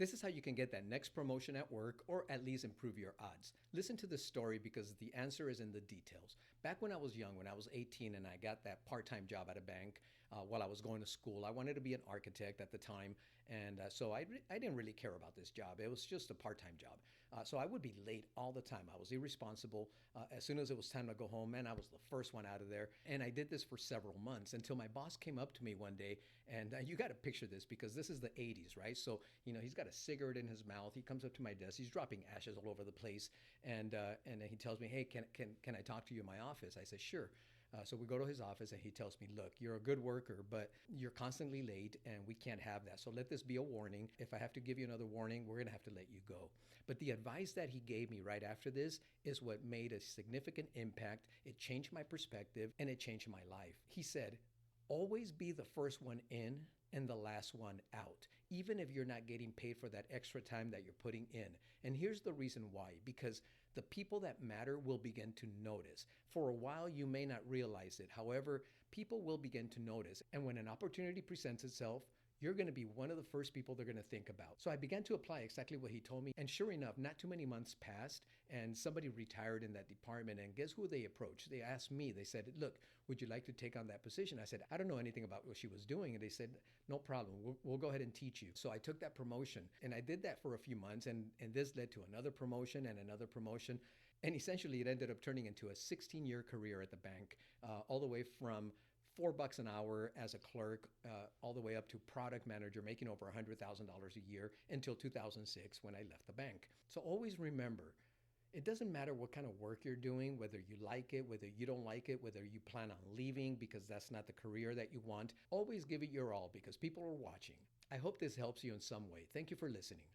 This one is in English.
This is how you can get that next promotion at work or at least improve your odds. Listen to this story because the answer is in the details. Back when I was young, when I was 18 and I got that part-time job at a bank while I was going to school, I wanted to be an architect at the time. And so I didn't really care about this job. It was just a part-time job. So I would be late all the time. I was irresponsible. As soon as it was time to go home, man, I was the first one out of there. And I did this for several months until my boss came up to me one day. And you got to picture this because this is the 80s, right? So, he's got a cigarette in his mouth. He comes up to my desk. He's dropping ashes all over the place. And he tells me, hey, can I talk to you in my office? I said, sure. So we go to his office and he tells me, look, you're a good worker, but you're constantly late and we can't have that. So let this be a warning. If I have to give you another warning, we're going to have to let you go. But the advice that he gave me right after this is what made a significant impact. It changed my perspective and it changed my life. He said, always be the first one in and the last one out, even if you're not getting paid for that extra time that you're putting in. And here's the reason why, because the people that matter will begin to notice. For a while, you may not realize it. However, people will begin to notice. And when an opportunity presents itself, you're going to be one of the first people they're going to think about. So I began to apply exactly what he told me. And sure enough, not too many months passed and somebody retired in that department. And guess who they approached? They asked me, they said, look, would you like to take on that position? I said, I don't know anything about what she was doing. And they said, no problem. We'll go ahead and teach you. So I took that promotion and I did that for a few months. And this led to another promotion and another promotion. And essentially it ended up turning into a 16-year career at the bank, all the way from $4 an hour as a clerk, all the way up to product manager, making over $100,000 a year until 2006 when I left the bank. So always remember, it doesn't matter what kind of work you're doing, whether you like it, whether you don't like it, whether you plan on leaving because that's not the career that you want. Always give it your all because people are watching. I hope this helps you in some way. Thank you for listening.